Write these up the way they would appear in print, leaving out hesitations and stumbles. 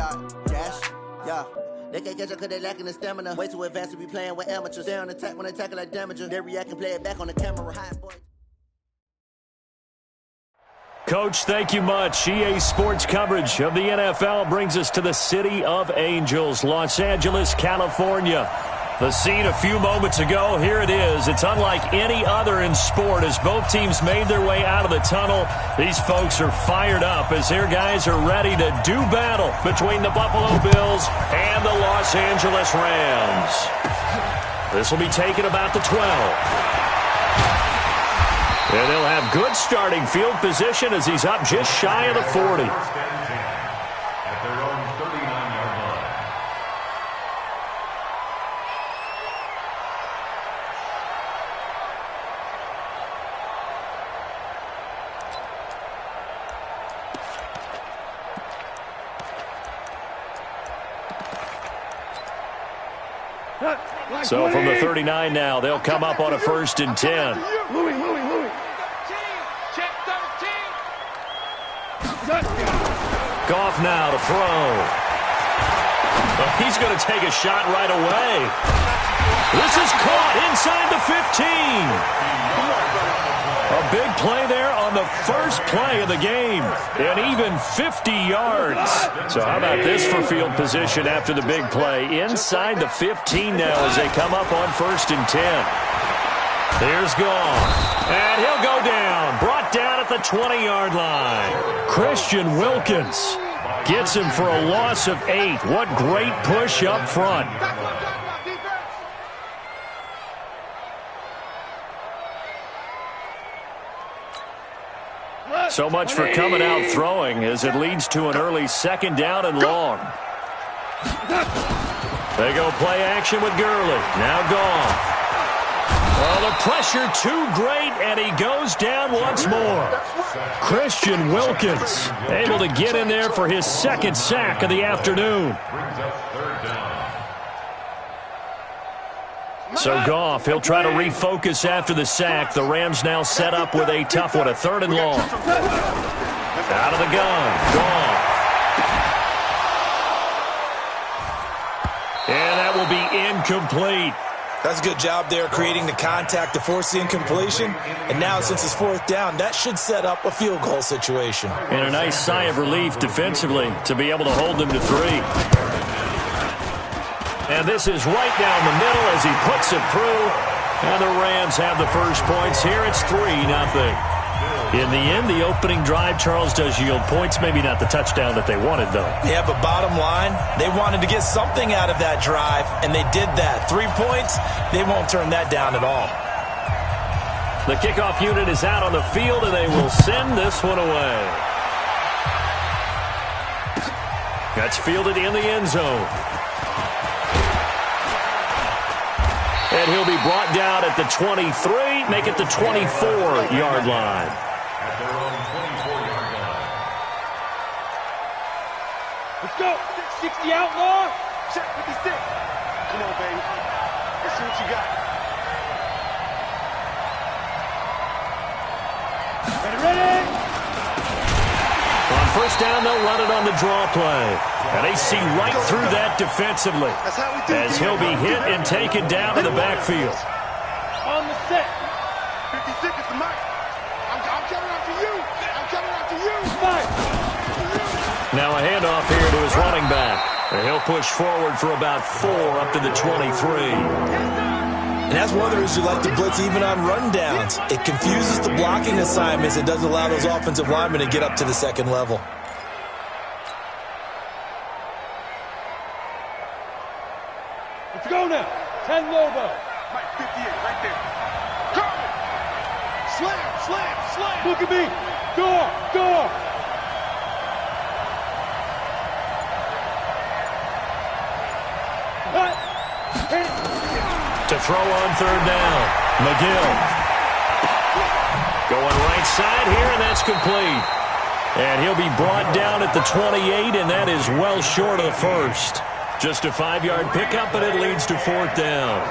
yard. Dash, yeah. They can't catch up because they lacking the stamina. Way too advanced to be playing with amateurs. Stay on attack when they tackle like damager. They react and play it back on the camera. High boy. Coach, thank you much. EA Sports coverage of the NFL brings us to the City of Angels, Los Angeles, California. The scene a few moments ago, here it is. It's unlike any other in sport as both teams made their way out of the tunnel. These folks are fired up as their guys are ready to do battle between the Buffalo Bills and the Los Angeles Rams. This will be taken about the 12. And they'll have good starting field position as he's up just shy of the 40. So from the 39 now, they'll come up on a 1st and 10. Goff now to throw. But he's going to take a shot right away. This is caught inside the 15. A big play there on the first play of the game. And even 50 yards. So how about this for field position after the big play? Inside the 15 now as they come up on 1st and 10. There's Goff. And he'll go down. Brought down at the 20-yard line. Christian Wilkins gets him for a loss of 8. What great push up front. So much for coming out throwing as it leads to an early 2nd down and long. They go play action with Gurley. Now Goff. Well, the pressure too great, and he goes down once more. Christian Wilkins able to get in there for his 2nd sack of the afternoon. So Goff, he'll try to refocus after the sack. The Rams now set up with a tough one, a 3rd and long. Out of the gun, Goff. And that will be incomplete. That's a good job there creating the contact to force the incompletion. And now since it's 4th down, that should set up a field goal situation. And a nice sigh of relief defensively to be able to hold them to 3. And this is right down the middle as he puts it through. And the Rams have the first points here. It's 3-0. In the end, the opening drive, Charles, does yield points. Maybe not the touchdown that they wanted, though. Yeah, but bottom line, they wanted to get something out of that drive, and they did that. 3 points, they won't turn that down at all. The kickoff unit is out on the field, and they will send this one away. That's fielded in the end zone. And he'll be brought down at the 23, make it the 24-yard line. At their own 24-yard line. Let's go. 60 outlaw. Check 56. Come on, baby. Let's see what you got. Ready? On 1st down, they'll run it on the draw play. And they see right through that defensively as he'll be hit and taken down in the backfield. On the set. 56 is the mic. I'm coming after you. I'm coming after you. Fight. Now a handoff here to his running back. And he'll push forward for about 4 up to the 23. And that's one of the reasons you like to blitz even on rundowns. It confuses the blocking assignments. It doesn't allow those offensive linemen to get up to the 2nd level. Let's go now. 10 Lobo. Mike 58 right there. Carmen. Slam. Look at me. Door. To throw on 3rd down. McGill. Going right side here, and that's complete. And he'll be brought down at the 28, and that is well short of the 1st. Just a 5-yard pickup, but it leads to 4th down.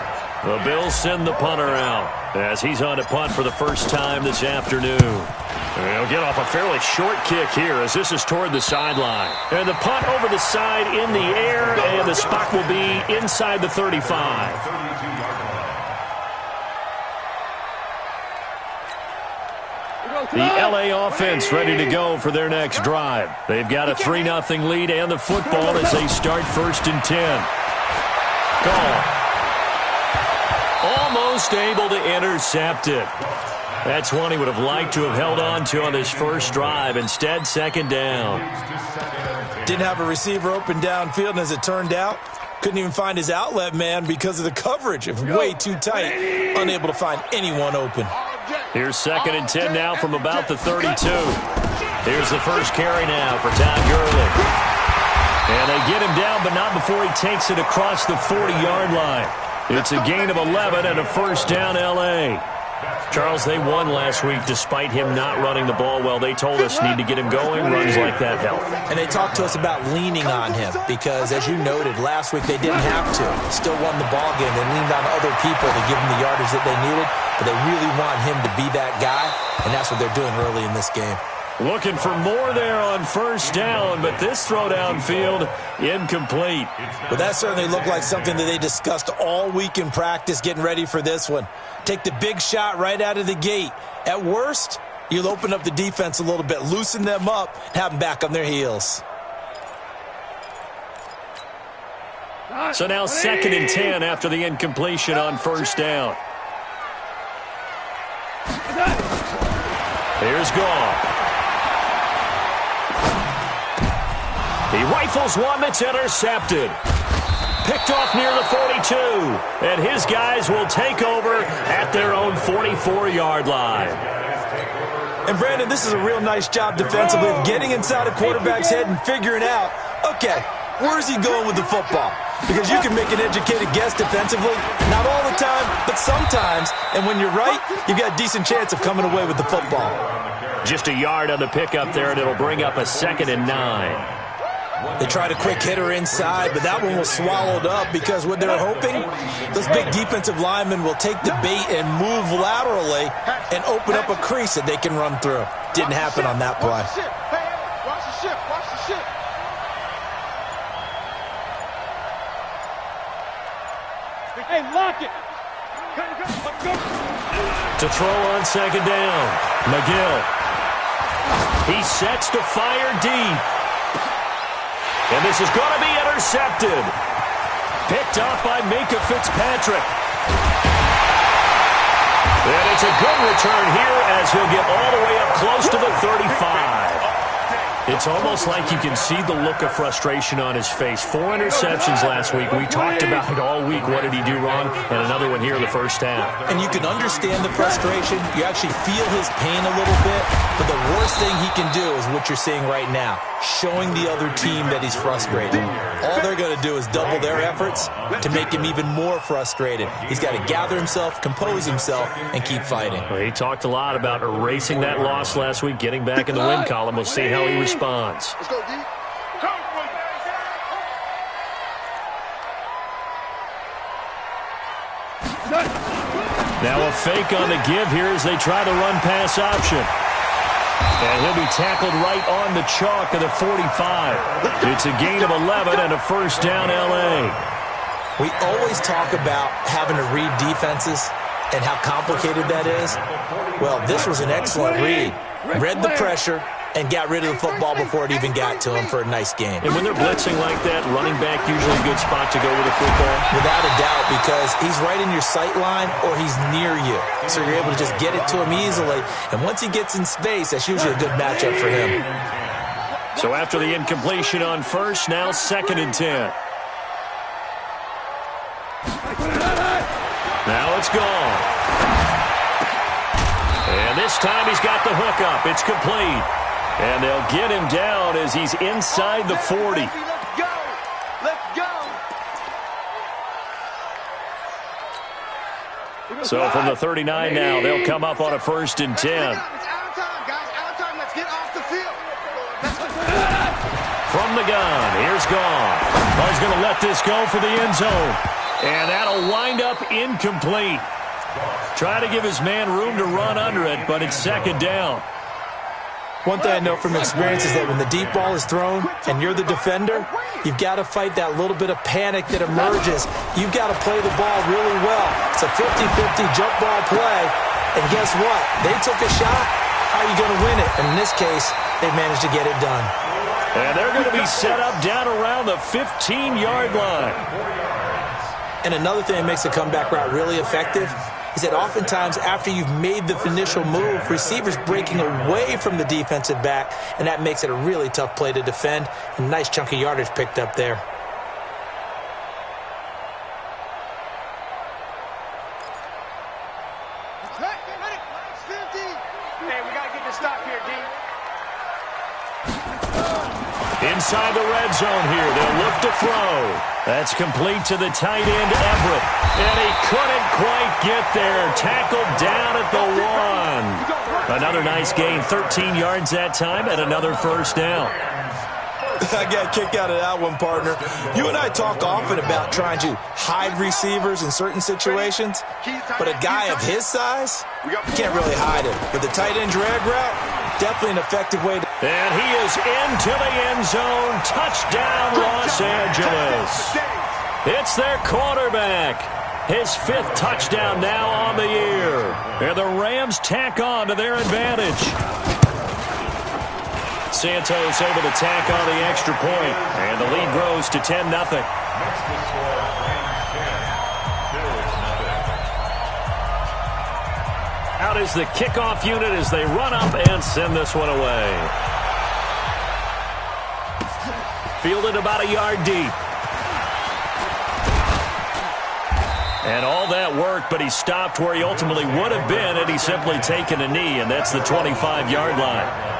The Bills send the punter out as he's on to punt for the first time this afternoon. They'll get off a fairly short kick here as this is toward the sideline. And the punt over the side in the air, and the spot will be inside the 35. The LA offense ready to go for their next drive. They've got a 3-0 lead and the football as they start 1st and 10. Gone. Almost able to intercept it. That's one he would have liked to have held on to on his first drive. Instead, 2nd down. Didn't have a receiver open downfield, and as it turned out, couldn't even find his outlet man because of the coverage. It was way too tight. Unable to find anyone open. Here's 2nd and 10 now from about the 32. Here's the first carry now for Todd Gurley. And they get him down, but not before he takes it across the 40-yard line. It's a gain of 11 and a 1st down L.A. Charles, they won last week despite him not running the ball well. They told us need to get him going. Runs like that help. And they talked to us about leaning on him because, as you noted, last week they didn't have to. Still won the ball game. They leaned on other people to give them the yardage that they needed, but they really want him to be that guy, and that's what they're doing early in this game. Looking for more there on 1st down, but this throw downfield incomplete. But that certainly looked like something that they discussed all week in practice getting ready for this one. Take the big shot right out of the gate. At worst, you'll open up the defense a little bit, loosen them up, and have them back on their heels. So now 2nd and 10 after the incompletion on 1st down. Here's Goff. He rifles one that's intercepted. Picked off near the 42. And his guys will take over at their own 44-yard line. And, Brandon, this is a real nice job defensively of getting inside a quarterback's head and figuring out, okay, where's he going with the football? Because you can make an educated guess defensively. Not all the time, but sometimes. And when you're right, you've got a decent chance of coming away with the football. Just a yard on the pickup there, and it'll bring up a 2nd and 9. They tried a quick hitter inside, but that one was swallowed up because what they're hoping, those big defensive linemen will take the bait and move laterally and open up a crease that they can run through. Didn't happen on that play. Watch the ship. Watch the ship. Hey, lock it. Go. To throw on 2nd down, McGill. He sets to fire deep. And this is going to be intercepted. Picked off by Minka Fitzpatrick. And it's a good return here as he'll get all the way up close to the 35. It's almost like you can see the look of frustration on his face. 4 interceptions last week. We talked about it all week. What did he do wrong? And another one here in the first half. And you can understand the frustration. You actually feel his pain a little bit. But the worst thing he can do is what you're seeing right now, showing the other team that he's frustrated. All they're going to do is double their efforts to make him even more frustrated. He's got to gather himself, compose himself, and keep fighting. Well, he talked a lot about erasing that loss last week, getting back in the win column. We'll see how he responds. Let's go, D. Now a fake on the give here as they try the run-pass option. And he'll be tackled right on the chalk of the 45. It's a gain of 11 and a 1st down L.A. We always talk about having to read defenses and how complicated that is. Well, this was an excellent read. Read the pressure and got rid of the football before it even got to him for a nice game. And when they're blitzing like that, running back usually a good spot to go with the football. Without a doubt, because he's right in your sight line or he's near you. So you're able to just get it to him easily. And once he gets in space, that's usually a good matchup for him. So after the incompletion on 1st, now 2nd and 10. Now it's gone. And this time he's got the hook up. It's complete. And they'll get him down as he's inside the 40. Let's go. Let's go. So from the 39 now, they'll come up on a 1st and 10. It's out of time, guys. Out of time. Let's get off the field. From the gun, here's Goff. Oh, he's going to let this go for the end zone. And that'll wind up incomplete. Try to give his man room to run under it, but it's second down. One thing I know from experience is that when the deep ball is thrown and you're the defender, you've got to fight that little bit of panic that emerges. You've got to play the ball really well. It's a 50-50 jump ball play. And guess what? They took a shot. How are you going to win it? And in this case, they managed to get it done. And they're going to be set up down around the 15-yard line. And another thing that makes a comeback route really effective is that oftentimes after you've made the initial move, receivers breaking away from the defensive back, and that makes it a really tough play to defend. A nice chunk of yardage picked up there. Inside the red zone here, they'll look to throw. That's complete to the tight end, Everett. And he couldn't quite get there. Tackled down at the 1. Another nice gain, 13 yards that time, and another first down. I got a kick out of that one, partner. You and I talk often about trying to hide receivers in certain situations, but a guy of his size, you can't really hide him. With the tight end drag route, definitely an effective way to... And he is into the end zone. Touchdown, Los Angeles. It's their quarterback. His 5th touchdown now on the year. And the Rams tack on to their advantage. Santos able to tack on the extra point, and the lead grows to 10-0. Out is the kickoff unit as they run up and send this one away. Fielded about a yard deep. And all that work, but he stopped where he ultimately would have been had he simply taken a knee, and that's the 25-yard line.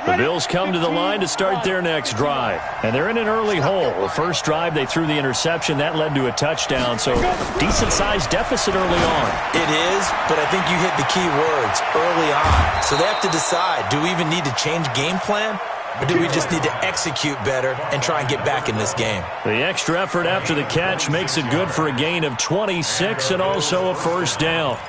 The Bills come to the line to start their next drive. And they're in an early hole. The first drive, they threw the interception. That led to a touchdown, so decent-sized deficit early on. It is, but I think you hit the key words, early on. So they have to decide, do we even need to change game plan? Or do we just need to execute better and try and get back in this game? The extra effort after the catch makes it good for a gain of 26 and also a first down.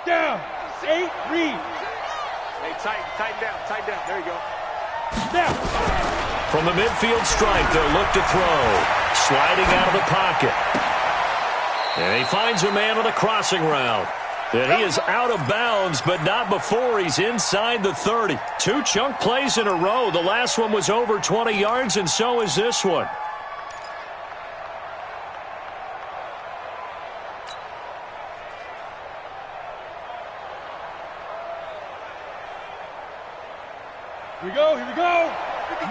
Down. 8, read. Hey, tighten down. There you go. Down. From the midfield stripe, they'll look to throw. Sliding out of the pocket. And he finds a man on a crossing route. And he is out of bounds, but not before he's inside the 30. 2 chunk plays in a row. The last one was over 20 yards, and so is this one. Here we go.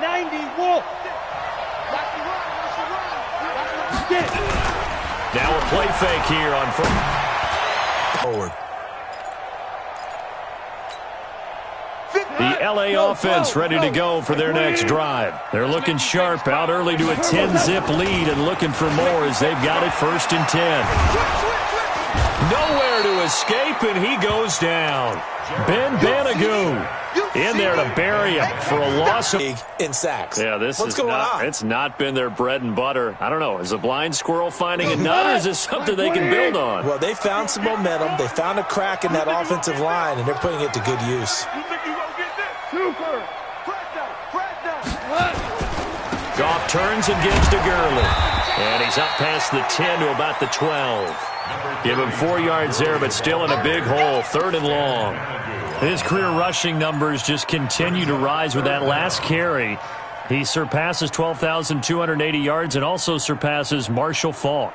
90, Wolf. Now a play fake here on Forward. the LA offense ready to go for their next drive. They're looking sharp, out early to a 10-zip lead and looking for more as they've got it 1st and 10. Nowhere to escape, and he goes down. Ben Banagoo in there to bury him for a loss In sacks. Yeah, What's going on? It's not been their bread and butter. I don't know. Is a blind squirrel finding a nut, or is this something they can build on? Well, they found some momentum. They found a crack in that offensive line, and they're putting it to good use. Goff turns and gives to Gurley. And he's up past the 10 to about the 12. Give him 4 yards there, but still in a big hole. 3rd and long. His career rushing numbers just continue to rise with that last carry. He surpasses 12,280 yards and also surpasses Marshall Faulk.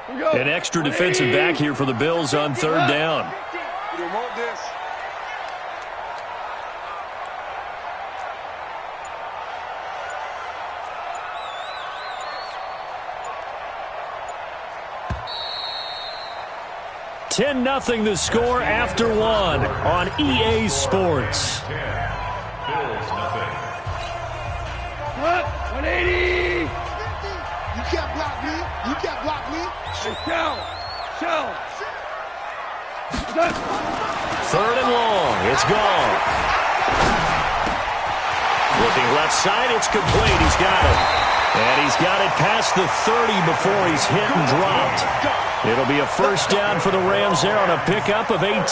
An extra defensive back here for the Bills on 3rd down. 10-0 the score after one on EA Sports. Bills nothing. 180. You can't block me. You can't block me. Hey, shell. Third and long. It's gone. Looking left side. It's complete. He's got it. And he's got it past the 30 before he's hit and dropped. It'll be a first down for the Rams there on a pickup of 18.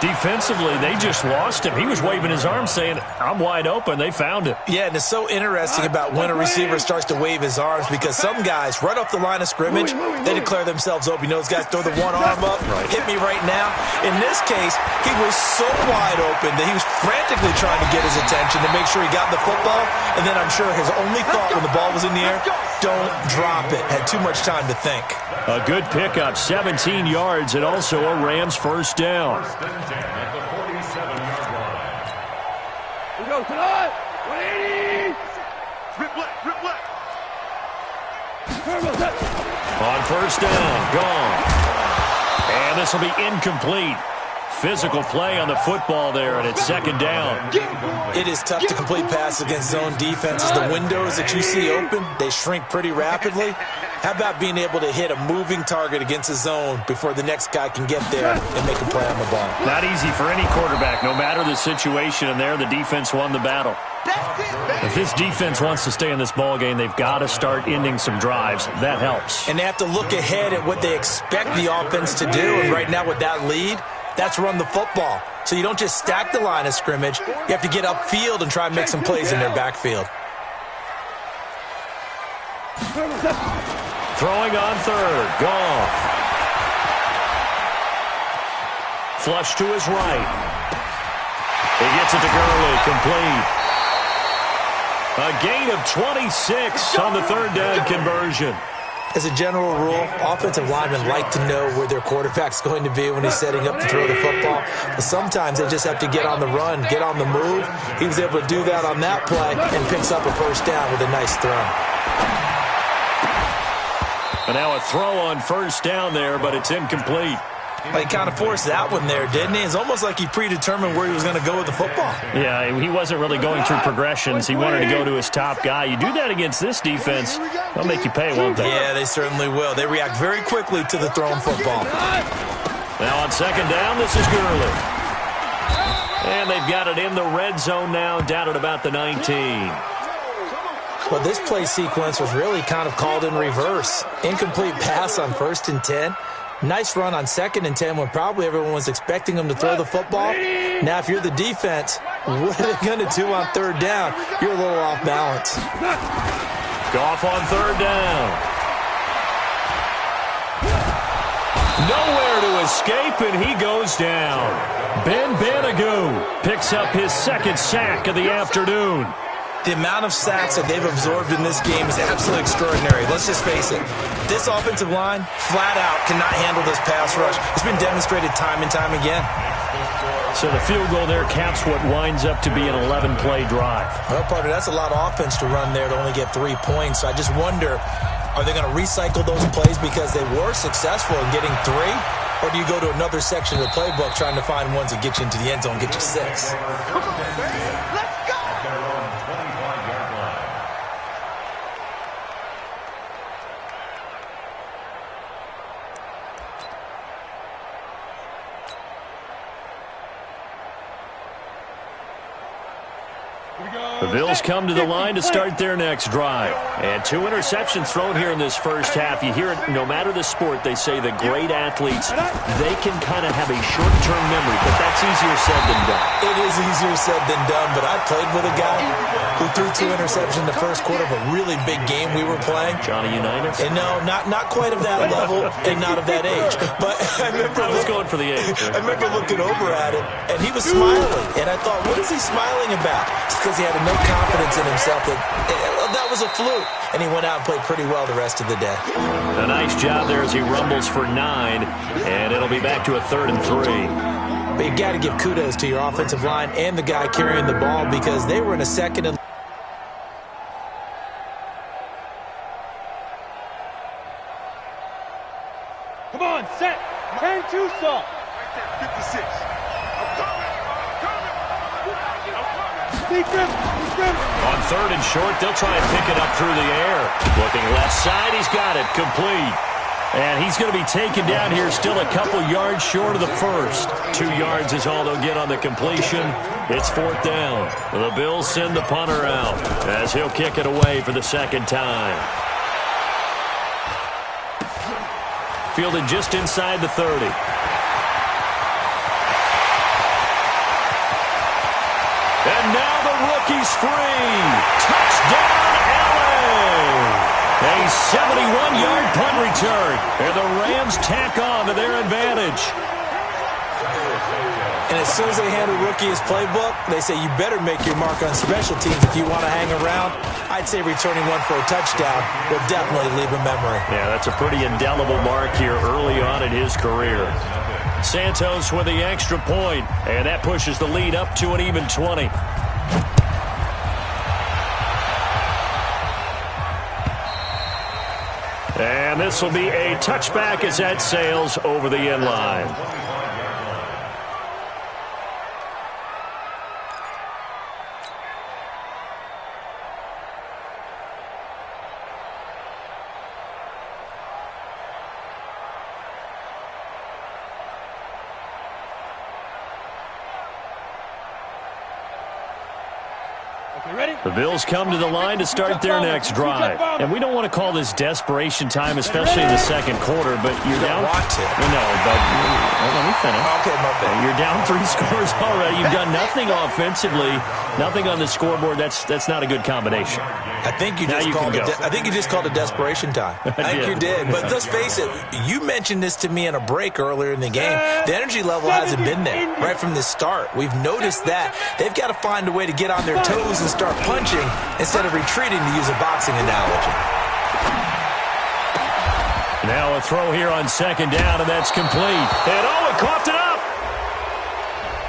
Defensively, they just lost him. He was waving his arms saying, I'm wide open. They found it. Yeah, and it's so interesting about when a receiver starts to wave his arms because some guys, right off the line of scrimmage, they declare themselves open. You know, those guys throw the one arm up, hit me right now. In this case, he was so wide open that he was frantically trying to get his attention to make sure he got the football. And then I'm sure his only thought when the ball was in the air, don't drop it. Had too much time to think. A good pickup, 17 yards, and also a Rams first down. At the 47-yard line. We go tonight. 180. Rip left. On first down, gone. And this will be incomplete. Physical play on the football there, and it's second down. It is tough to complete passes against zone defenses. The windows that you see open, they shrink pretty rapidly. How about being able to hit a moving target against a zone before the next guy can get there and make a play on the ball? Not easy for any quarterback, no matter the situation, and there the defense won the battle. If this defense wants to stay in this ball game, they've got to start ending some drives. That helps. And they have to look ahead at what they expect the offense to do, and right now with that lead, that's run the football. So you don't just stack the line of scrimmage. You have to get upfield and try and make some plays in their backfield. Throwing on third. Goff. Flush to his right. He gets it to Gurley. Complete. A gain of 26 on the third down conversion. As a general rule, offensive linemen like to know where their quarterback's going to be when he's setting up to throw the football. But sometimes they just have to get on the run, get on the move. He was able to do that on that play and picks up a first down with a nice throw. And now a throw on first down there, but it's incomplete. Well, he kind of forced that one there, didn't he? It's almost like he predetermined where he was going to go with the football. Yeah, he wasn't really going through progressions. He wanted to go to his top guy. You do that against this defense, they'll make you pay, won't they? Yeah, they certainly will. They react very quickly to the thrown football. Now on second down, this is Gurley. And they've got it in the red zone now, down at about the 19. Well, this play sequence was really kind of called in reverse. Incomplete pass on 1st and 10. Nice run on 2nd and 10 when probably everyone was expecting him to throw the football. Now, if you're the defense, what are they going to do on 3rd down? You're a little off balance. Goff on 3rd down. Nowhere to escape, and he goes down. Ben Banagoo picks up his 2nd sack of the afternoon. The amount of sacks that they've absorbed in this game is absolutely extraordinary. Let's just face it. This offensive line, flat out, cannot handle this pass rush. It's been demonstrated time and time again. So the field goal there caps what winds up to be an 11-play drive. Well, partner, that's a lot of offense to run there to only get 3 points. So I just wonder, are they going to recycle those plays because they were successful in getting 3? Or do you go to another section of the playbook trying to find ones that get you into the end zone, get you 6? Come on, baby. Let's go. At their own 25-yard line. The Bills come to the line to start their next drive. And 2 interceptions thrown here in this first half. You hear it, no matter the sport, they say the great athletes, they can kind of have a short-term memory, but that's easier said than done. It is easier said than done, but I played with a guy who threw 2 interceptions in the first quarter of a really big game we were playing. Johnny Unitas? And no, not quite of that level and not of that age. But I was going for the age. I remember looking over at it, and he was smiling. And I thought, what is he smiling about? It's because he had no confidence in himself that was a fluke. And he went out and played pretty well the rest of the day. A nice job there as he rumbles for 9, and it'll be back to a 3rd and 3. But you got to give kudos to your offensive line and the guy carrying the ball because they were in a 2nd and Come on, set. On 3rd and short, they'll try and pick it up through the air. Looking left side, he's got it complete. And he's going to be taken down here, still a couple yards short of the first. 2 yards is all they'll get on the completion. It's 4th down. The Bills send the punter out as he'll kick it away for the second time. Fielded just inside the 30. And now the rookie's free. Touchdown, LA! A 71-yard punt return. And the Rams tack on to their advantage. And as soon as they hand a rookie his playbook, they say you better make your mark on special teams if you want to hang around. I'd say returning one for a touchdown will definitely leave a memory. Yeah, that's a pretty indelible mark here early on in his career. Santos with the extra point, and that pushes the lead up to an even 20. And this will be a touchback as that sails over the end line. The Bills come to the line to start their next drive. And we don't want to call this desperation time, especially in the second quarter, but you're down. Want to. No, but let me finish. Okay, my bad. You're down 3 scores already. You've done nothing offensively, nothing on the scoreboard. That's not a good combination. I think you just called it desperation time. I think you did. But let's face it, you mentioned this to me in a break earlier in the game. The energy level hasn't been there right from the start. We've noticed that. They've got to find a way to get on their toes and start punching instead of retreating, to use a boxing analogy. Now a throw here on 2nd down, and that's complete. And it coughed it up.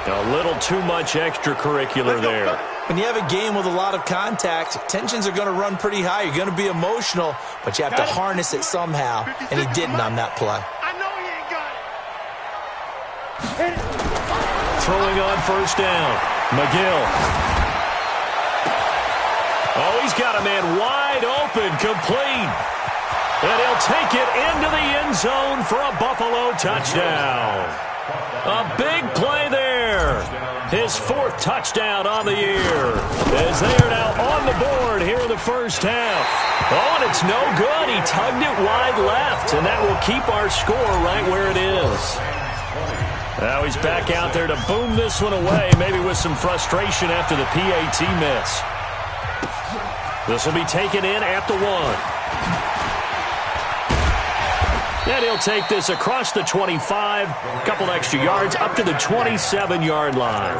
A little too much extracurricular there. When you have a game with a lot of contact, tensions are going to run pretty high. You're going to be emotional, but you have to harness it somehow, and he didn't on that play. I know he ain't got it. Throwing on 1st down. McGill. Oh, he's got a man wide open, complete. And he'll take it into the end zone for a Buffalo touchdown. A big play there. His 4th touchdown on the year. As they are now on the board here in the first half. Oh, and it's no good. He tugged it wide left, and that will keep our score right where it is. Now he's back out there to boom this one away, maybe with some frustration after the PAT miss. This will be taken in at the 1. And he'll take this across the 25, a couple extra yards, up to the 27-yard line.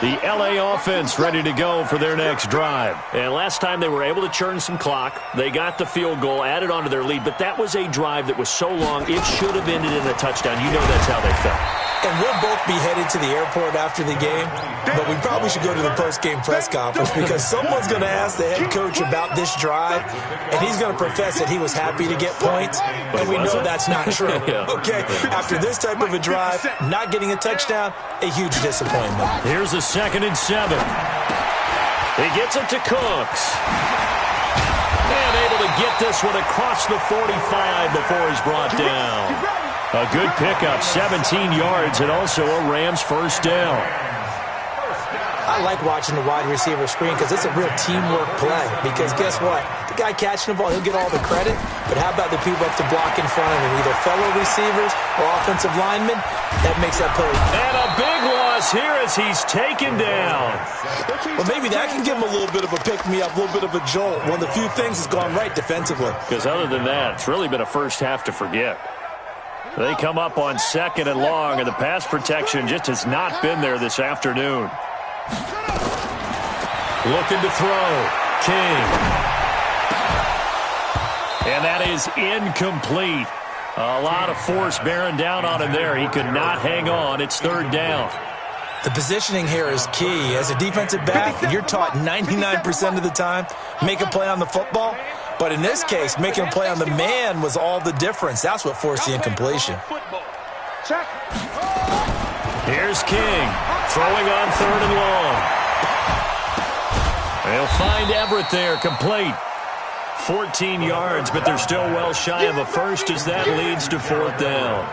The LA offense ready to go for their next drive. And last time they were able to churn some clock. They got the field goal, added onto their lead, but that was a drive that was so long, it should have ended in a touchdown. You know that's how they felt. And we'll both be headed to the airport after the game, but we probably should go to the post-game press conference because someone's going to ask the head coach about this drive, and he's going to profess that he was happy to get points, and we know that's not true. Okay, after this type of a drive, not getting a touchdown, a huge disappointment. Here's a 2nd and 7. He gets it to Cooks. And able to get this one across the 45 before he's brought down. A good pickup, 17 yards, and also a Rams 1st down. I like watching the wide receiver screen because it's a real teamwork play. Because guess what? The guy catching the ball, he'll get all the credit. But how about the people up to block in front of him, either fellow receivers or offensive linemen? That makes that play. And a big loss here as he's taken down. Well, maybe that can give him a little bit of a pick-me-up, a little bit of a jolt. One of the few things that's gone right defensively. Because other than that, it's really been a first half to forget. They come up on 2nd and long, and the pass protection just has not been there this afternoon. Looking to throw. King. And that is incomplete. A lot of force bearing down on him there. He could not hang on. It's 3rd down. The positioning here is key. As a defensive back, you're taught 99% of the time, make a play on the football. But in this case, making a play on the man was all the difference. That's what forced the incompletion. Here's King, throwing on 3rd and long. They'll find Everett there, complete. 14 yards, but they're still well shy of a first as that leads to 4th down.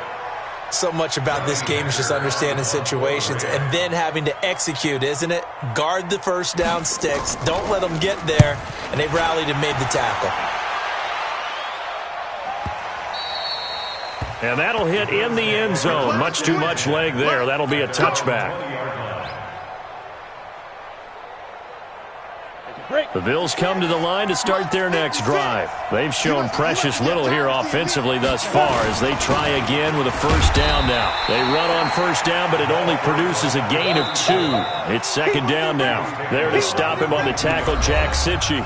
So much about this game is just understanding situations and then having to execute, isn't it? Guard the first down sticks. Don't let them get there. And they rallied and made the tackle. And that'll hit in the end zone. Much too much leg there. That'll be a touchback. The Bills come to the line to start their next drive. They've shown precious little here offensively thus far as they try again with a first down now. They run on first down, but it only produces a gain of 2. It's 2nd down now. There to stop him on the tackle, Jack Sitchie.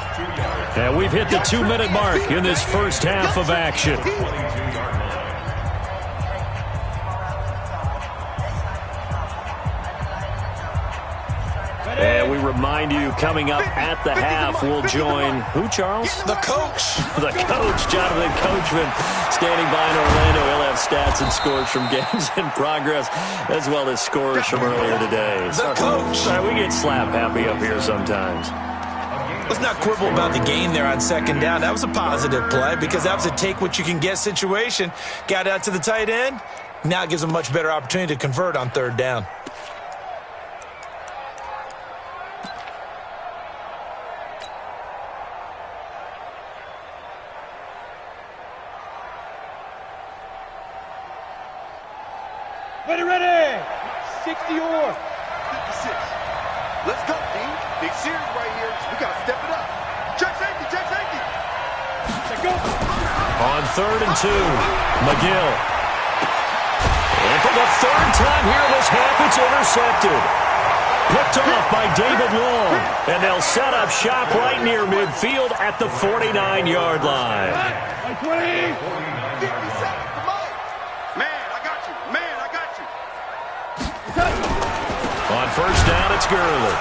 And we've hit the 2-minute mark in this first half of action. And we remind you, coming up at the half, we'll join who, Charles? The coach. The coach, Jonathan Coachman, standing by in Orlando. He'll have stats and scores from games in progress, as well as scores from earlier today. The coach. Sorry, we get slap happy up here sometimes. Let's not quibble about the gain there on 2nd down. That was a positive play because that was a take-what-you-can-get situation. Got out to the tight end. Now it gives them a much better opportunity to convert on 3rd down. Ready. 60 or 56. Let's go, team. Big series right here. We got to step it up. Check safety, check safety. Let's go. On 3rd and 2, McGill. And for the 3rd time here this half, it's intercepted. Picked off by David Long. And they'll set up shop right near midfield at the 49-yard line. 20. 50 seconds to Mike. Man, I got you. Man, I got you. On first down, it's Gurley.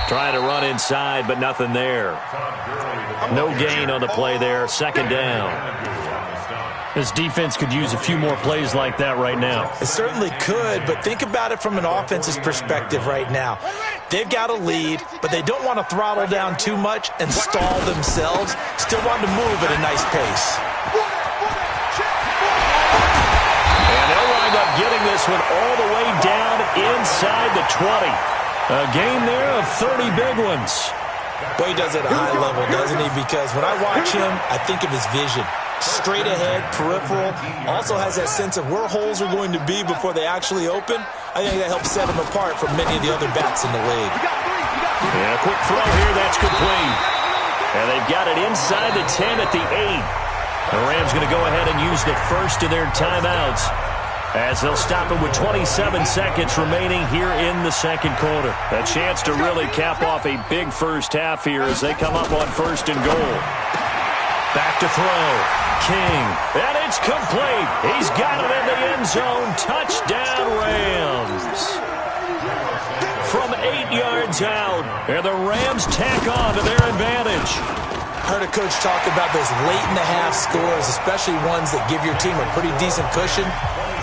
Trying to run inside, but nothing there. No gain on the play there. 2nd down. This defense could use a few more plays like that right now. It certainly could, but think about it from an offense's perspective right now. They've got a lead, but they don't want to throttle down too much and stall themselves. Still want to move at a nice pace. And they'll wind up getting this one all the way down inside the 20. A gain there of 30 big ones. Boy, he does it at a high level, doesn't he? Because when I watch him, I think of his vision. Straight ahead, peripheral, also has that sense of where holes are going to be before they actually open. I think that helps set him apart from many of the other bats in the league. Yeah, quick throw here, that's complete. And they've got it inside the 10 at the 8. The Rams going to go ahead and use the first of their timeouts as they'll stop it with 27 seconds remaining here in the 2nd quarter. A chance to really cap off a big first half here as they come up on 1st and goal. Back to throw. King. And it's complete. He's got it in the end zone. Touchdown, Rams. From 8 yards out. And the Rams tack on to their advantage. Heard a coach talk about those late-in-the-half scores, especially ones that give your team a pretty decent cushion.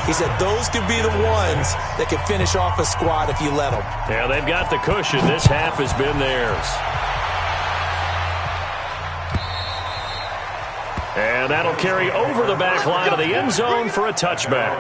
He said those could be the ones that could finish off a squad if you let them. Yeah, they've got the cushion. This half has been theirs. And that'll carry over the back line of the end zone for a touchback.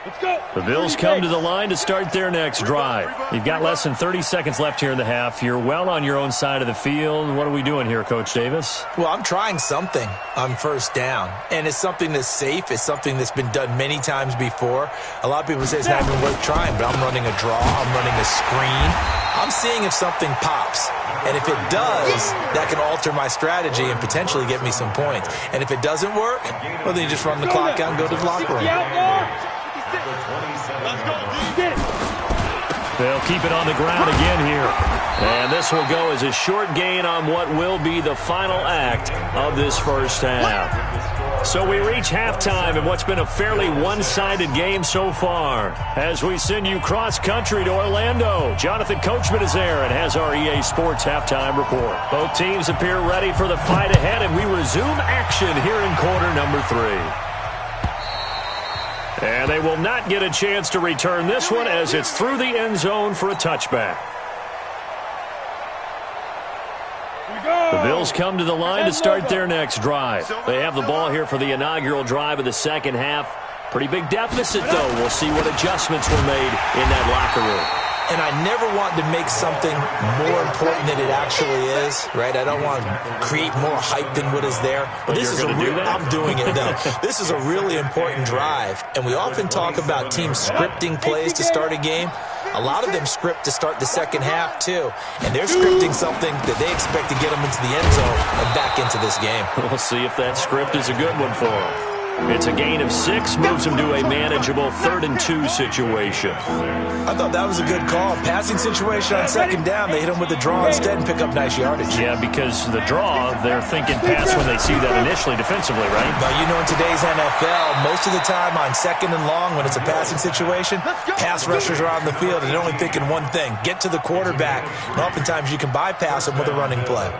Let's go. The Bills come to the line to start their next drive. You've got less than 30 seconds left here in the half. You're well on your own side of the field. What are we doing here, Coach Davis? Well, I'm trying something on first down, and it's something that's safe. It's something that's been done many times before. A lot of people say it's not even worth trying, but I'm running a draw. I'm running a screen. I'm seeing if something pops. And if it does, that can alter my strategy and potentially get me some points. And if it doesn't work, well, then you just run the clock out and go to the locker room. They'll keep it on the ground again here. And this will go as a short gain on what will be the final act of this first half. So we reach halftime in what's been a fairly one-sided game so far. As we send you cross-country to Orlando, Jonathan Coachman is there and has our EA Sports halftime report. Both teams appear ready for the fight ahead, and we resume action here in quarter number 3. And they will not get a chance to return this one as it's through the end zone for a touchback. The Bills come to the line to start their next drive. They have the ball here for the inaugural drive of the second half. Pretty big deficit, though. We'll see what adjustments were made in that locker room. And I never want to make something more important than it actually is, right? I don't want to create more hype than what is there. But this is I'm doing it, though. This is a really important drive. And we often talk about teams scripting plays to start a game. A lot of them script to start the second half, too. And they're scripting something that they expect to get them into the end zone and back into this game. We'll see if that script is a good one for them. It's a gain of 6, moves them to a manageable 3rd and 2 situation. I thought that was a good call. Passing situation on second down, they hit them with the draw instead and pick up nice yardage. Yeah, because the draw, they're thinking pass when they see that initially defensively, right? But you know, in today's NFL, most of the time on second and long, when it's a passing situation, pass rushers are on the field and they're only thinking one thing, get to the quarterback. And oftentimes you can bypass them with a running play.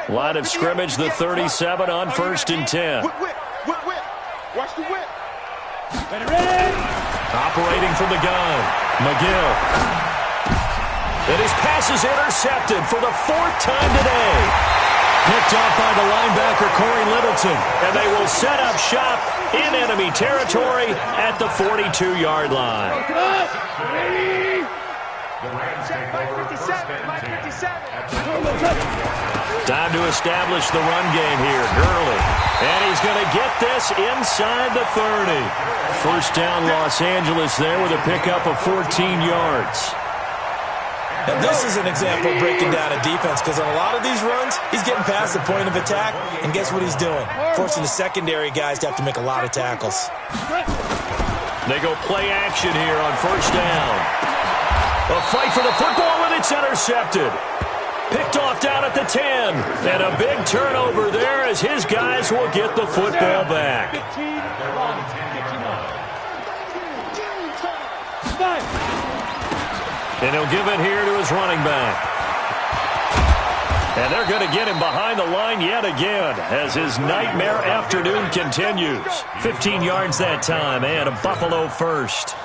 Line of scrimmage, the 37 on 1st and 10. Watch the whip. Operating from the gun, McGill. And his pass is intercepted for the 4th time today. Picked off by the linebacker, Corey Littleton. And they will set up shop in enemy territory at the 42-yard line. Time to establish the run game here. Gurley. And he's going to get this inside the 30. First down, Los Angeles there with a pickup of 14 yards. And this is an example of breaking down a defense, because on a lot of these runs, he's getting past the point of attack, and guess what he's doing? Forcing the secondary guys to have to make a lot of tackles. They go play action here on first down. A fight for the football, and it's intercepted. Picked off down at the 10. And a big turnover there as his guys will get the football back. And he'll give it here to his running back. And they're going to get him behind the line yet again as his nightmare afternoon continues. 15 yards that time and a Buffalo first.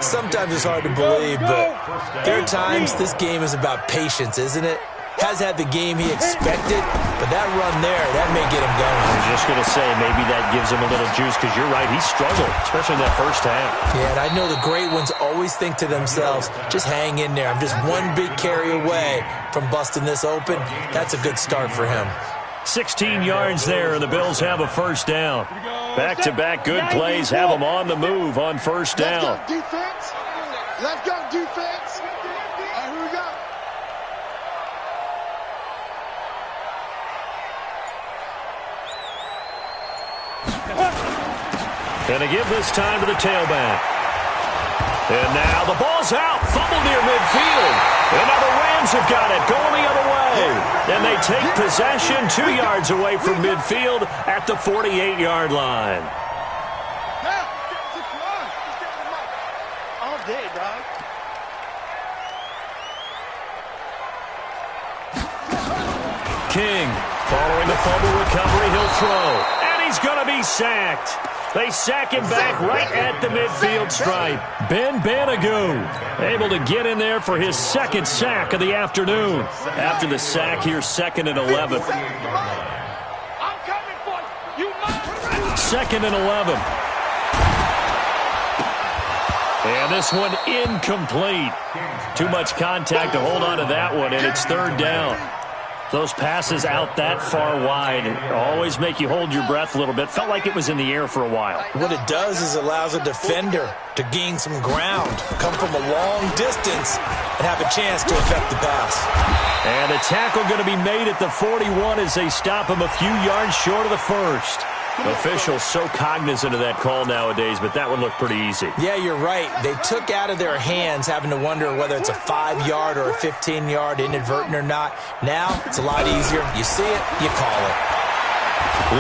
Sometimes it's hard to believe, but there are times this game is about patience, isn't it? Has had the game he expected, but that run there, that may get him going. I was just going to say, maybe that gives him a little juice, because you're right, he struggled, especially in that first half. Yeah, and I know the great ones always think to themselves, just hang in there. I'm just one big carry away from busting this open. That's a good start for him. 16 yards there, and the Bills have a first down. Back-to-back good plays have them on the move on first down. Let's go, defense. Let's go, defense. All right, here we go. And they give this time to the tailback. And now the ball's out. Fumble near midfield. And now the Rams have got it, going the other way. And they take possession 2 yards away from midfield at the 48-yard line. All day, dog. King, following the fumble recovery, he'll throw. And he's going to be sacked. They sack him back right at the midfield stripe. Ben Banagoo able to get in there for his second sack of the afternoon. After the sack here, 2nd and 11. I'm coming for you. You must. 2nd and 11. And this one incomplete. Too much contact to hold on to that one, and it's 3rd down. Those passes out that far wide always make you hold your breath a little bit. Felt like it was in the air for a while. What it does is allows a defender to gain some ground, come from a long distance, and have a chance to affect the pass. And a tackle going to be made at the 41 as they stop him a few yards short of the first. Officials so cognizant of that call nowadays, but that would look pretty easy. Yeah, you're right. They took out of their hands having to wonder whether it's a 5-yard or a 15-yard inadvertent or not. Now, it's a lot easier. You see it, you call it.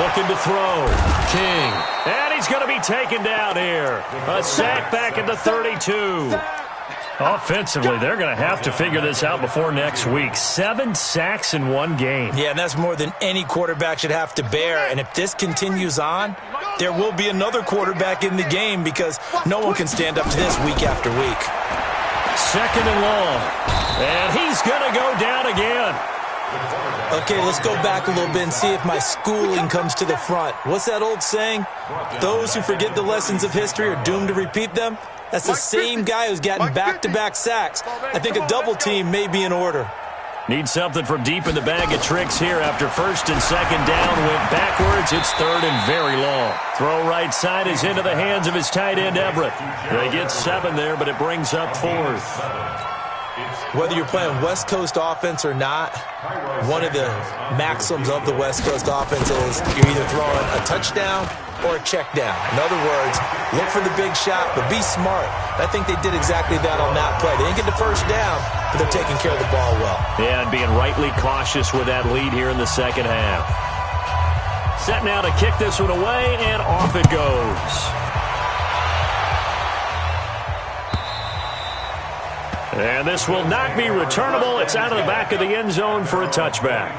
Looking to throw. King. And he's going to be taken down here. A sack back at the 32. Offensively, they're going to have to figure this out before next week. 7 sacks in one game. Yeah, and that's more than any quarterback should have to bear. And if this continues on, there will be another quarterback in the game because no one can stand up to this week after week. 2nd and long. And he's going to go down again. Okay, let's go back a little bit and see if my schooling comes to the front. What's that old saying? Those who forget the lessons of history are doomed to repeat them. That's the same guy who's gotten back-to-back sacks. I think a double team may be in order. Need something from deep in the bag of tricks here after 1st and 2nd down. Went backwards. It's 3rd and very long. Throw right side is into the hands of his tight end, Everett. They get 7 there, but it brings up 4th. Whether you're playing West Coast offense or not, one of the maxims of the West Coast offense is you're either throwing a touchdown or a check down. In other words, look for the big shot, but be smart. I think they did exactly that on that play. They didn't get the 1st down, but they're taking care of the ball well. Yeah, and being rightly cautious with that lead here in the 2nd half. Set now to kick this one away, and off it goes. And this will not be returnable. It's out of the back of the end zone for a touchback.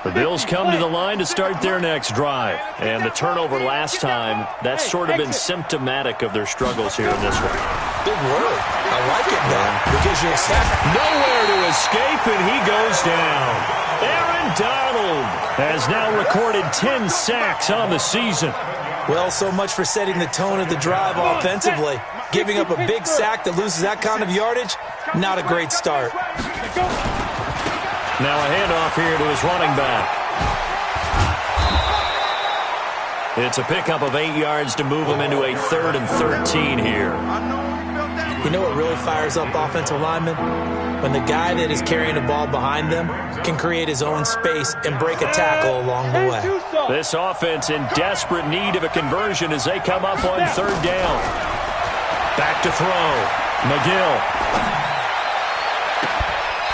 The Bills come to the line to start their next drive. And the turnover last time, that's sort of been symptomatic of their struggles here in this one. Big word. I like it now because you're nowhere to escape, and he goes down. Aaron Donald has now recorded 10 sacks on the season. Well, so much for setting the tone of the drive offensively. Giving up a big sack that loses that kind of yardage, not a great start. Now a handoff here to his running back. It's a pickup of 8 yards to move him into a 3rd and 13 here. You know what really fires up offensive linemen? When the guy that is carrying the ball behind them can create his own space and break a tackle along the way. This offense in desperate need of a conversion as they come up on 3rd down. Back to throw. McGill.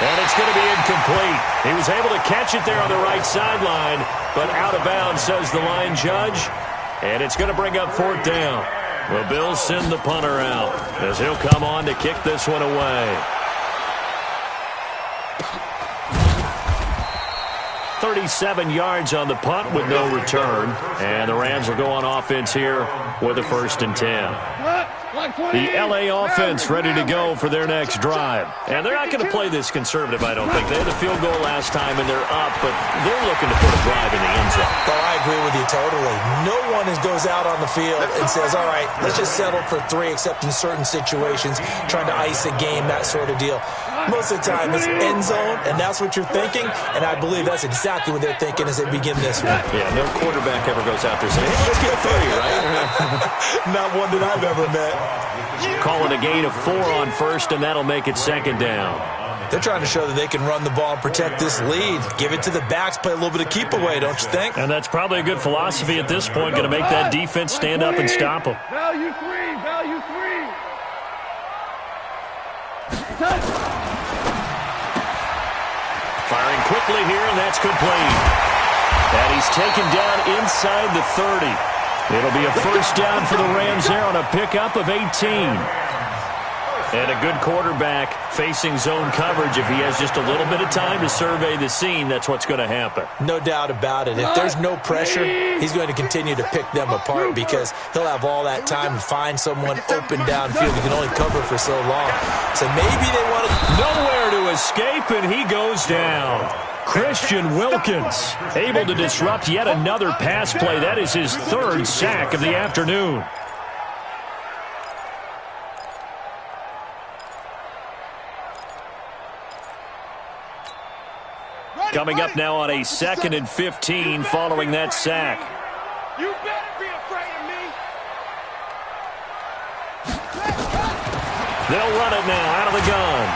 And it's going to be incomplete. He was able to catch it there on the right sideline, but out of bounds, says the line judge. And it's going to bring up 4th down. The Bills send the punter out as he'll come on to kick this one away. 37 yards on the punt with no return. And the Rams will go on offense here with a 1st and 10. The L.A. offense ready to go for their next drive. And they're not going to play this conservative, I don't think. They had a field goal last time, and they're up, but they're looking to put a drive in the end zone. Oh, I agree with you totally. No one goes out on the field and says, all right, let's just settle for 3, except in certain situations, trying to ice a game, that sort of deal. Most of the time, it's end zone, and that's what you're thinking, and I believe that's exactly what they're thinking as they begin this one. Yeah, no quarterback ever goes out there saying, hey, let's get 3, right? Not one that I've ever met. Call it a gain of 4 on 1st, and that'll make it 2nd down. They're trying to show that they can run the ball and protect this lead. Give it to the backs, play a little bit of keep away, don't you think? And that's probably a good philosophy at this point, going to make that defense stand up and stop them. Value 3, value 3. Firing quickly here, and that's complete. And he's taken down inside the 30. It'll be a 1st down for the Rams there on a pickup of 18. And a good quarterback facing zone coverage. If he has just a little bit of time to survey the scene, that's what's going to happen. No doubt about it. If there's no pressure, he's going to continue to pick them apart because he'll have all that time to find someone open downfield. He can only cover for so long. So maybe they want to... Nowhere to escape, and he goes down. Christian Wilkins able to disrupt yet another pass play. That is his 3rd sack of the afternoon. Coming up now on a 2nd and 15 following that sack. You better be afraid of me. They'll run it now out of the gun.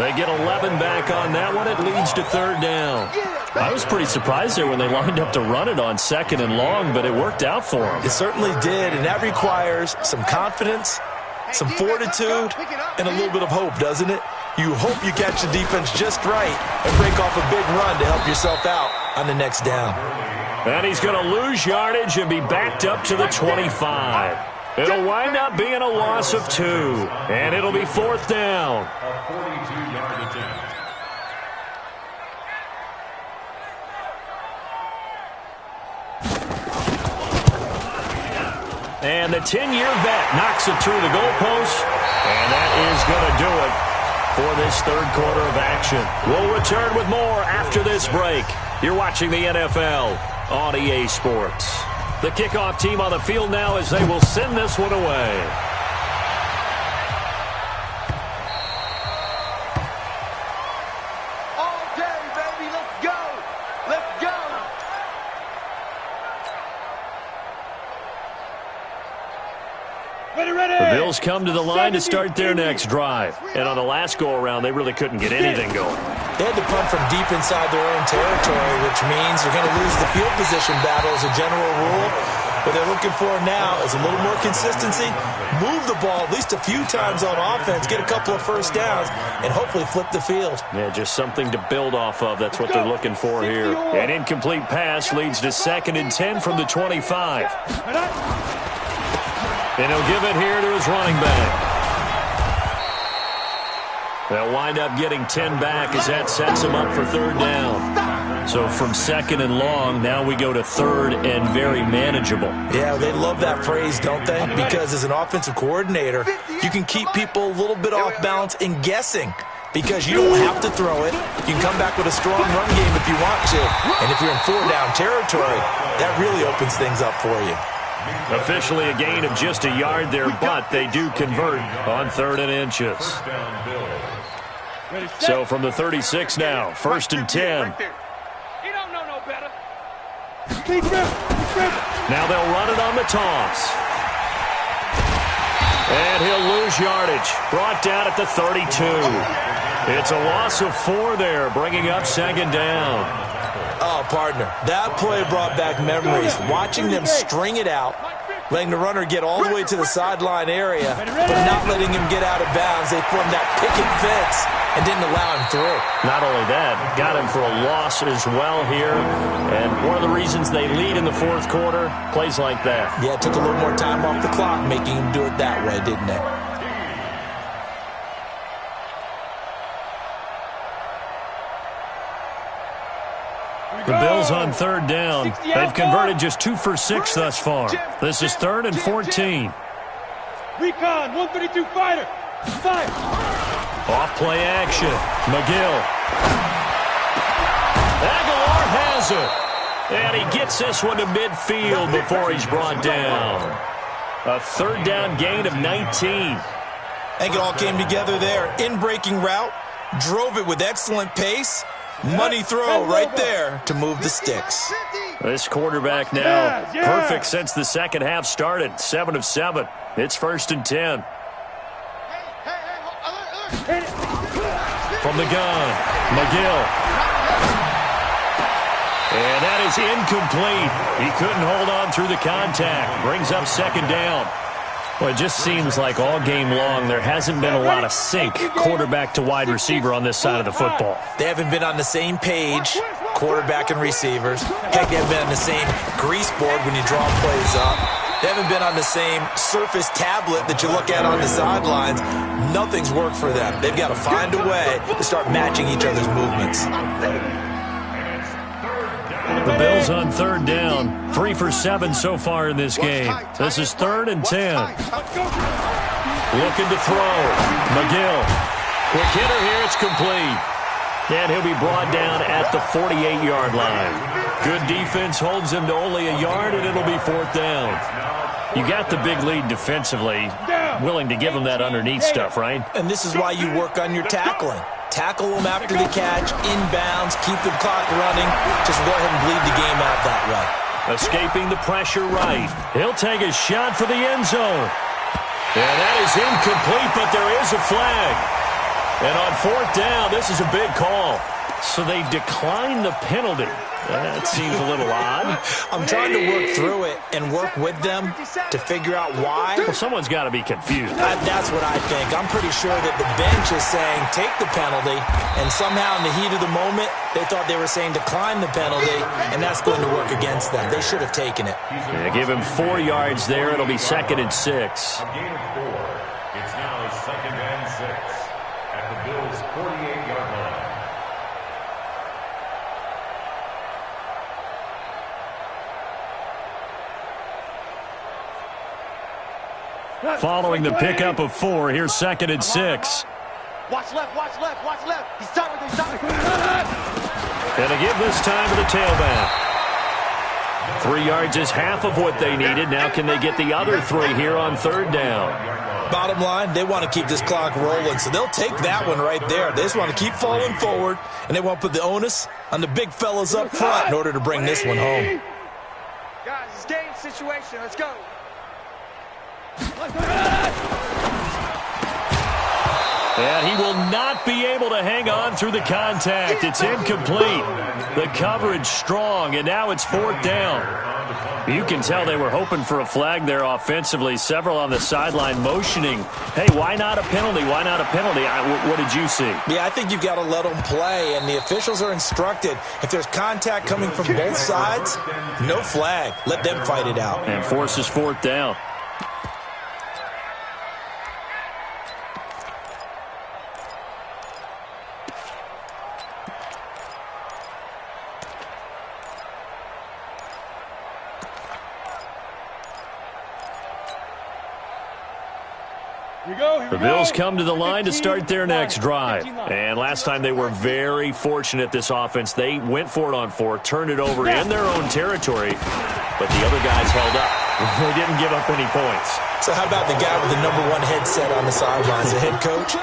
They get 11 back on that one. It leads to 3rd down. I was pretty surprised there when they lined up to run it on 2nd and long, but it worked out for them. It certainly did, and that requires some confidence, some fortitude, and a little bit of hope, doesn't it? You hope you catch the defense just right and break off a big run to help yourself out on the next down. And he's going to lose yardage and be backed up to the 25. It'll wind up being a loss of 2, and it'll be 4th down. A 42-yard attempt. And the 10-year vet knocks it through the goalpost, and that is going to do it for this 3rd quarter of action. We'll return with more after this break. You're watching the NFL on EA Sports. The kickoff team on the field now as they will send this one away. All day, baby. Let's go. Let's go. The Bills come to the line to start their next drive. And on the last go-around, they really couldn't get anything going. They had to punt from deep inside their own territory, which means they're going to lose the field position battle as a general rule. What they're looking for now is a little more consistency, move the ball at least a few times on offense, get a couple of first downs, and hopefully flip the field. Yeah, just something to build off of. That's what they're looking for here. An incomplete pass leads to 2nd and 10 from the 25. And he'll give it here to his running back. They'll wind up getting 10 back as that sets him up for 3rd down. So from 2nd and long, now we go to 3rd and very manageable. Yeah, they love that phrase, don't they? Because as an offensive coordinator, you can keep people a little bit off balance and guessing. Because you don't have to throw it. You can come back with a strong run game if you want to. And if you're in 4-down territory, that really opens things up for you. Officially a gain of just a yard there, but they do convert on 3rd and inches. So from the 36 now, 1st and 10. You don't know no better. Now they'll run it on the toss. And he'll lose yardage. Brought down at the 32. It's a loss of 4 there, bringing up 2nd down. Oh, partner, that play brought back memories. Watching them string it out, letting the runner get all the way to the sideline area, but not letting him get out of bounds. They formed that picket fence and didn't allow him through. Not only that, got him for a loss as well here. And one of the reasons they lead in the 4th quarter, plays like that. Yeah, it took a little more time off the clock, making him do it that way, didn't it? The Bills on 3rd down. They've converted just 2 for 6 thus far. This is 3rd and 14. Recon, 132 fighter. Fire. Off play action. McGill. Aguilar has it. And he gets this one to midfield before he's brought down. A 3rd down gain of 19. I think it all came together there. In-breaking route. Drove it with excellent pace. Money throw right there to move the sticks. This quarterback now perfect since the 2nd half started. 7 of 7. It's 1st and 10. From the gun, McGill. And that is incomplete. He couldn't hold on through the contact. Brings up 2nd down. Well, it just seems like all game long there hasn't been a lot of sync quarterback to wide receiver on this side of the football. They haven't been on the same page, quarterback and receivers. Heck, they haven't been on the same grease board when you draw plays up. They haven't been on the same surface tablet that you look at on the sidelines. Nothing's worked for them. They've got to find a way to start matching each other's movements. The Bills on 3rd down. 3 for 7 so far in this game. This is 3rd and 10. Looking to throw. McGill. Quick hitter here. It's complete. And he'll be brought down at the 48-yard line. Good defense holds him to only a yard, and it'll be 4th down. You got the big lead defensively. Willing to give him that underneath stuff, right? And this is why you work on your tackling. Tackle them after the catch, inbounds, keep the clock running. Just go ahead and bleed the game out that way. Escaping the pressure right. He'll take a shot for the end zone. And that is incomplete, but there is a flag. And on 4th down, this is a big call. So they decline the penalty. That seems a little odd. I'm trying to work through it and work with them to figure out why. Well, someone's got to be confused. That's what I think. I'm pretty sure that the bench is saying take the penalty, and somehow in the heat of the moment, they thought they were saying decline the penalty, and that's going to work against them. They should have taken it. Yeah, give him 4 yards there. It'll be 2nd and 6. A gain of 4. It's now 2nd and 6 at the Bills' 48-yard line. Following the pickup of 4, here's 2nd and 6. Watch left, watch left, watch left. He's tired, he's tired. And to give this time to the tailback. 3 yards is half of what they needed. Now can they get the other 3 here on 3rd down? Bottom line, they want to keep this clock rolling, so they'll take that one right there. They just want to keep falling forward, and they want to put the onus on the big fellas up front in order to bring this one home. Guys, it's game situation. Let's go. And he will not be able to hang on through the contact. It's incomplete. The coverage strong, and now it's 4th down. You can tell they were hoping for a flag there offensively. Several on the sideline motioning, hey, why not a penalty? Why not a penalty? What did you see? Yeah, I think you've got to let them play, and the officials are instructed. If there's contact coming from both sides, no flag. Let them fight it out. And forces 4th down. The Bills come to the line to start their next drive. And last time they were very fortunate, this offense. They went for it on 4, turned it over in their own territory, but the other guys held up. They didn't give up any points. So how about the guy with the #1 headset on the sidelines, the head coach?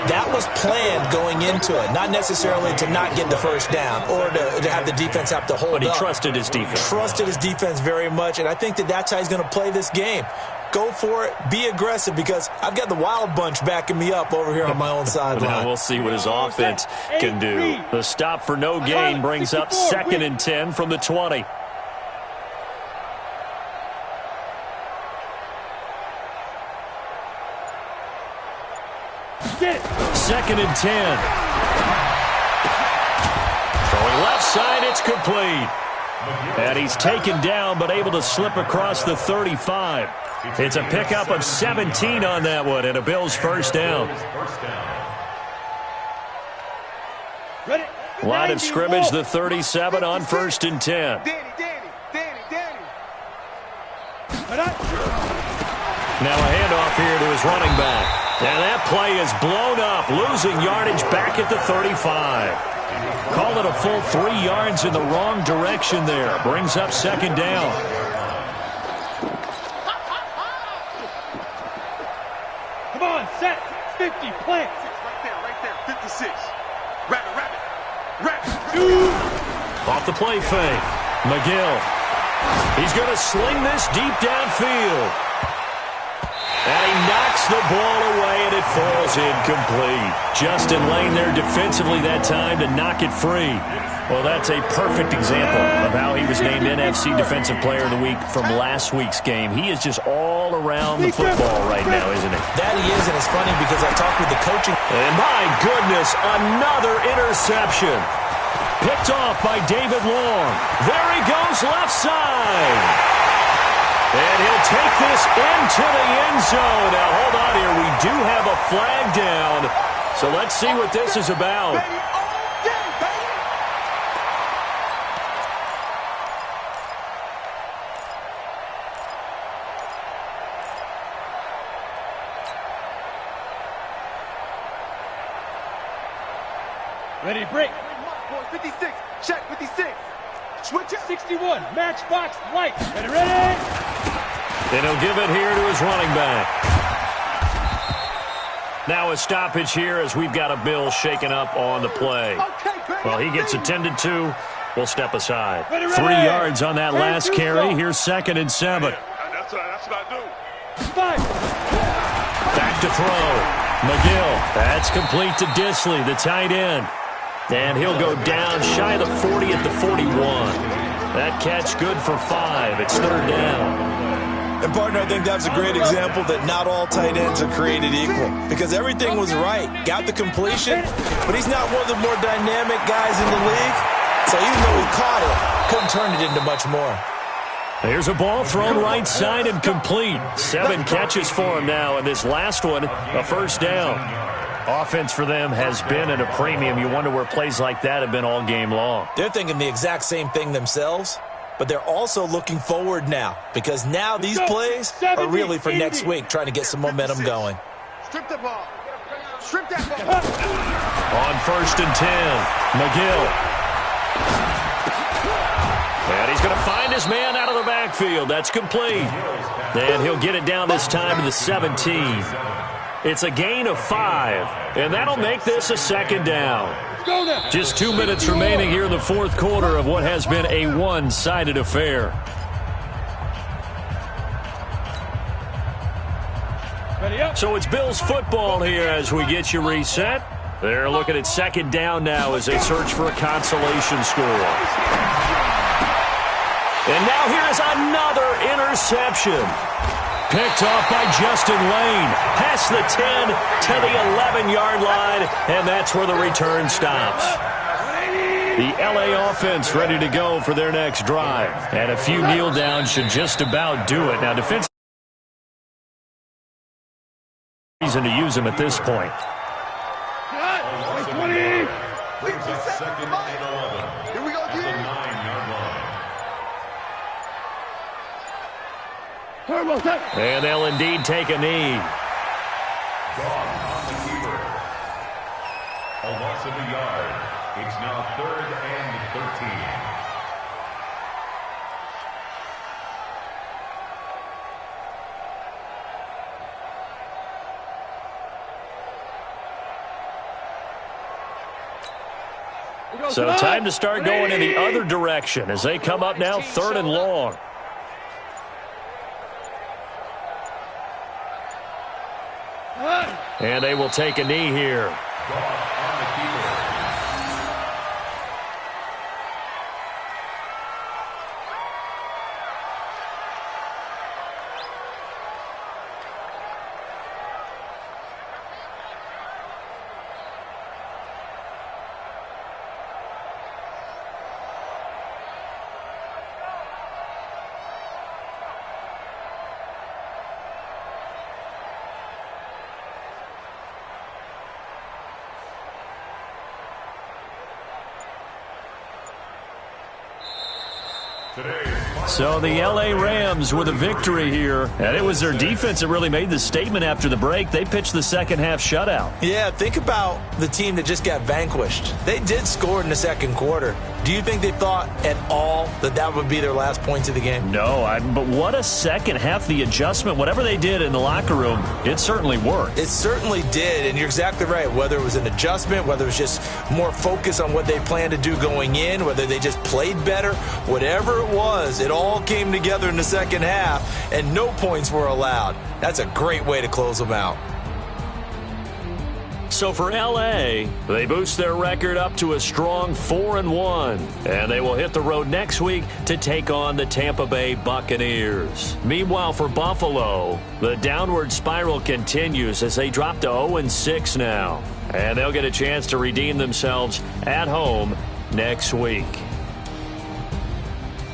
That was planned going into it, not necessarily to not get the first down or to have the defense have to hold up. But he trusted his defense. Trusted his defense very much, and I think that that's how he's going to play this game. Go for it. Be aggressive, because I've got the wild bunch backing me up over here on my own sideline. Now we'll see what his offense can do. The stop for no gain brings up 2nd and 10 from the 20. Second and 10. Throwing left side, it's complete. And he's taken down, but able to slip across the 35. It's a pickup of 17 on that one, and a Bills first down. Line of scrimmage, the 37 on 1st and 10. Now a handoff here to his running back. And that play is blown up, losing yardage back at the 35. Call it a full 3 yards in the wrong direction there. Brings up 2nd down. Come on, set. 50, plant. Right there, 56. Rabbit. Off the play fake. McGill. He's going to sling this deep downfield. And he knocks the ball away, and it falls incomplete. Justin Lane there defensively that time to knock it free. Well, that's a perfect example of how he was named NFC Defensive Player of the Week from last week's game. He is just all around the football right now, isn't he? That he is, and it's funny because I talked with the coaching. And my goodness, another interception. Picked off by David Long. There he goes left side. And he'll take this into the end zone. Now, hold on here. We do have a flag down. So let's see what this is about. Ready, break. 56. Check, 56. Switch it. 61. Matchbox light. Ready. And he'll give it here to his running back. Now a stoppage here as we've got a Bill shaken up on the play. Well, he gets attended to. We'll step aside. 3 yards on that last carry. Here's 2nd and 7. That's what I do. Back to throw. McGill. That's complete to Disley, the tight end. And he'll go down shy of the 40 at the 41. That catch good for 5. It's 3rd down. And, partner, I think that's a great example that not all tight ends are created equal because everything was right. Got the completion, but he's not one of the more dynamic guys in the league. So even though he caught it, couldn't turn it into much more. There's a ball thrown right side and complete. 7 catches for him now, and this last one, a 1st down. Offense for them has been at a premium. You wonder where plays like that have been all game long. They're thinking the exact same thing themselves, but they're also looking forward now because now these plays are really for next week, trying to get some momentum going. Strip the ball. Strip that ball. On 1st and 10, McGill. And he's going to find his man out of the backfield. That's complete. And he'll get it down this time to the 17. It's a gain of 5, and that'll make this a 2nd down. Just 2 minutes remaining here in the 4th quarter of what has been a one-sided affair. So it's Bills football here as we get you reset. They're looking at 2nd down now as they search for a consolation score. And now here is another interception. Picked off by Justin Lane. Past the 10 to the 11-yard line, and that's where the return stops. The LA offense ready to go for their next drive. And a few kneel downs should just about do it. Now, defense reason to use him at this point. Brings up 2nd and 11. Here we go, at the 9-yard line. And they'll indeed take a knee. Gone on the keeper. A loss of a yard. It's now 3rd and 13. So time to start going in the other direction as they come up now 3rd and long. And they will take a knee here. On the keeper. So the L.A. Rams with a victory here, and it was their defense that really made the statement after the break. They pitched the second half shutout. Yeah, think about the team that just got vanquished. They did score in the second quarter. Do you think they thought at all that that would be their last points of the game? No, but what a second half. The adjustment, whatever they did in the locker room, it certainly worked. It certainly did, and you're exactly right. Whether it was an adjustment, whether it was just more focus on what they planned to do going in, whether they just played better, whatever it was, it all came together in the second half, and no points were allowed. That's a great way to close them out. So for L.A., they boost their record up to a strong 4-1, and they will hit the road next week to take on the Tampa Bay Buccaneers. Meanwhile, for Buffalo, the downward spiral continues as they drop to 0-6 now, and they'll get a chance to redeem themselves at home next week.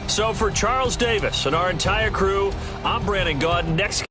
So for Charles Davis and our entire crew, I'm Brandon Gaudin. Next